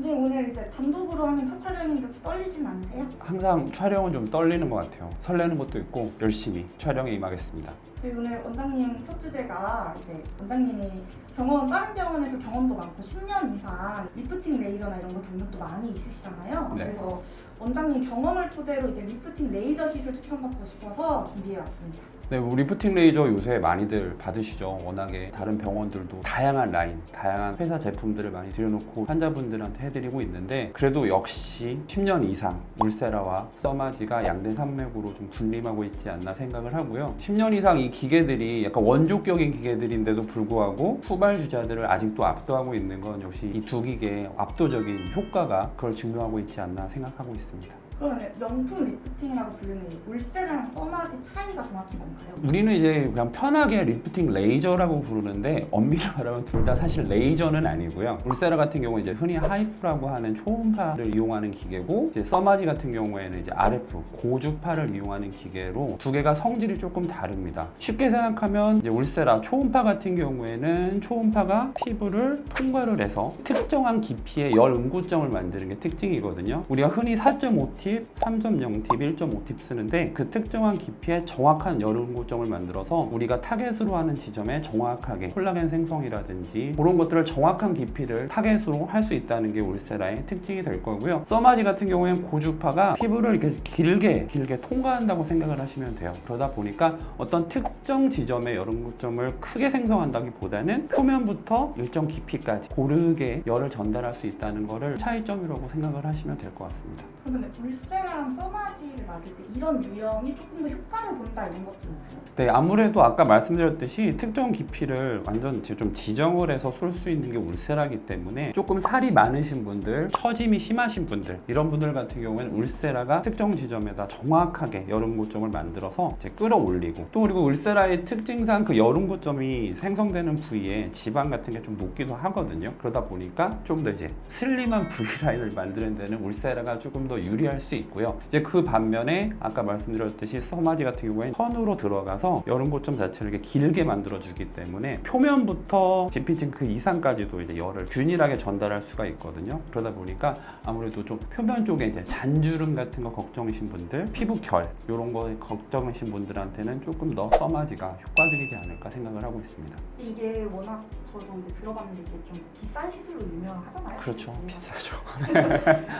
선생님 오늘 이제 단독으로 하는 첫 촬영인데 혹시 떨리진 않으세요? 항상 촬영은 좀 떨리는 것 같아요. 설레는 것도 있고 열심히 촬영에 임하겠습니다. 저희 오늘 원장님 첫 주제가 이제 원장님이 다른 병원에서 경험도 많고 10년 이상 리프팅 레이저나 이런 거 경력도 많이 있으시잖아요. 네. 그래서 원장님 경험을 토대로 이제 리프팅 레이저 시술 추천받고 싶어서 준비해왔습니다. 네, 리프팅 레이저 요새 많이들 받으시죠. 워낙에 다른 병원들도 다양한 라인, 다양한 회사 제품들을 많이 들여놓고 환자분들한테 해드리고 있는데 그래도 역시 10년 이상 울세라와 써마지가 양대 산맥으로 좀 군림하고 있지 않나 생각을 하고요. 10년 이상 이 기계들이 약간 원조격인 기계들인데도 불구하고 후발주자들을 아직도 압도하고 있는 건 역시 이 두 기계의 압도적인 효과가 그걸 증명하고 있지 않나 생각하고 있습니다. 그러면 명품 리프팅이라고 불리는 이 울세라랑 써마지 차이가 정확히 뭔가요? 우리는 이제 그냥 편하게 리프팅 레이저라고 부르는데 엄밀히 말하면 둘 다 사실 레이저는 아니고요. 울세라 같은 경우는 이제 흔히 하이프라고 하는 초음파를 이용하는 기계고 이제 써마지 같은 경우에는 이제 RF 고주파를 이용하는 기계로 두 개가 성질이 조금 다릅니다. 쉽게 생각하면 이제 울세라 초음파 같은 경우에는 초음파가 피부를 통과를 해서 특정한 깊이의 열 응고점을 만드는 게 특징이거든요. 우리가 흔히 4.5T 3.0팁, 1.5팁 쓰는데 그 특정한 깊이의 정확한 열응고점을 만들어서 우리가 타겟으로 하는 지점에 정확하게 콜라겐 생성이라든지 그런 것들을 정확한 깊이를 타겟으로 할 수 있다는 게 울세라의 특징이 될 거고요. 써마지 같은 경우에는 고주파가 피부를 이렇게 길게 통과한다고 생각을 하시면 돼요. 그러다 보니까 어떤 특정 지점의 열응고점을 크게 생성한다기보다는 표면부터 일정 깊이까지 고르게 열을 전달할 수 있다는 거를 차이점이라고 생각을 하시면 될 것 같습니다. 그러면 울세라랑 써마지를 맞을 때 이런 유형이 조금 더 효과를 본다 이런 것도 있나요? 네, 아무래도 아까 말씀드렸듯이 특정 깊이를 완전 좀 지정을 해서 쏠 수 있는 게 울세라기 때문에 조금 살이 많으신 분들, 처짐이 심하신 분들 이런 분들 같은 경우에는 울세라가 특정 지점에다 정확하게 열응고점을 만들어서 이제 끌어올리고 또 그리고 울세라의 특징상 그 열응고점이 생성되는 부위에 지방 같은 게 좀 높기도 하거든요. 그러다 보니까 좀 더 이제 슬림한 V라인을 만드는 데는 울세라가 조금 더 유리할 수 있고요. 이제 그 반면에 아까 말씀드렸듯이 써마지 같은 경우에는 선으로 들어가서 열응고점 자체를 이렇게 길게 만들어주기 때문에 표면부터 지피층 그 이상까지도 이제 열을 균일하게 전달할 수가 있거든요. 그러다 보니까 아무래도 좀 표면 쪽에 이제 잔주름 같은 거 걱정이신 분들, 피부 결 이런 거 걱정이신 분들한테는 조금 더 써마지가 효과적이지 않을까 생각을 하고 있습니다. 이게 워낙 저도 이제 들어봤는데 이게 좀 비싼 시술로 유명하잖아요. 그렇죠, 비싸죠.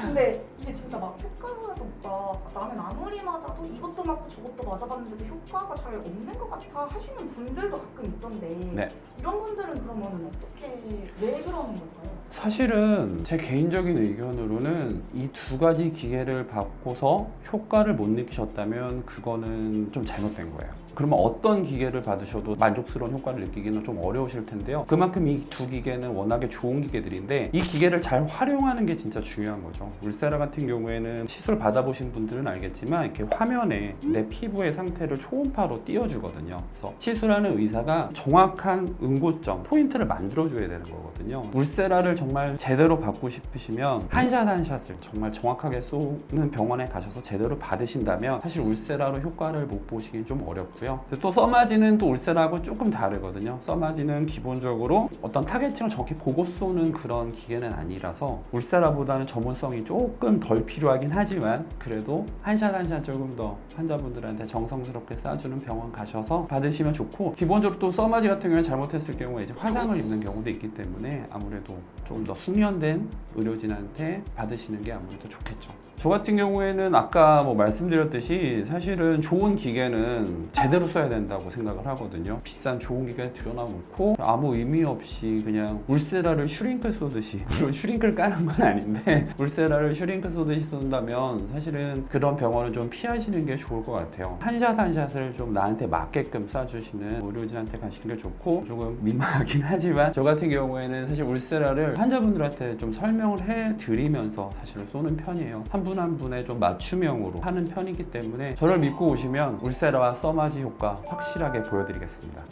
근데 이게 진짜 막 효과가 없다. 나는 아무리 맞아도 이것도 맞고 저것도 맞아봤는데도 효과가 잘 없는 것 같아 하시는 분들도 가끔 있던데 네. 이런 분들은 그러면 어떻게 왜 그러는 걸까요? 사실은 제 개인적인 의견으로는 이 두 가지 기계를 받고서 효과를 못 느끼셨다면 그거는 좀 잘못된 거예요. 그러면 어떤 기계를 받으셔도 만족스러운 효과를 느끼기는 좀 어려우실 텐데요. 그만큼 이 두 기계는 워낙에 좋은 기계들인데 이 기계를 잘 활용하는 게 진짜 중요한 거죠. 울세라 같은 경우에는 시술 받아보신 분들은 알겠지만 이렇게 화면에 내 피부의 상태를 초음파로 띄워주거든요. 그래서 시술하는 의사가 정확한 응고점, 포인트를 만들어줘야 되는 거거든요. 울세라를 정말 제대로 받고 싶으시면 한 샷 한 샷을 정말 정확하게 쏘는 병원에 가셔서 제대로 받으신다면 사실 울세라로 효과를 못 보시긴 좀 어렵고요. 또 써마지는 또 울세라하고 조금 다르거든요. 써마지는 기본적으로 어떤 타겟층을 정확히 보고 쏘는 그런 기계는 아니라서 울세라보다는 전문성이 조금 덜 필요하긴 하지만 그래도 한 샷 한 샷 조금 더 환자분들한테 정성스럽게 쏴주는 병원 가셔서 받으시면 좋고 기본적으로 또 써마지 같은 경우는 잘못했을 경우에 이제 화상을 입는 경우도 있기 때문에 아무래도 조금 더 숙련된 의료진한테 받으시는 게 아무래도 좋겠죠. 저 같은 경우에는 아까 말씀드렸듯이 사실은 좋은 기계는 제대로 써야 된다고 생각을 하거든요. 비싼 좋은 기계 들여놔놓고 아무 의미 없이 그냥 울세라를 슈링크 쏘듯이 물론 슈링크를 까는 건 아닌데 울세라를 슈링크 쏘듯이 쏜다면 사실은 그런 병원은 좀 피하시는 게 좋을 것 같아요. 한 샷 한 샷을 좀 나한테 맞게끔 쏴주시는 의료진한테 가시는 게 좋고 조금 민망하긴 하지만 저 같은 경우에는 사실 울세라를 환자분들한테 좀 설명을 해드리면서 사실 쏘는 편이에요. 한 분 한 분의 좀 맞춤형으로 하는 편이기 때문에 저를 믿고 오시면 울세라와 써마지 효과 확실하게 보여드리겠습니다.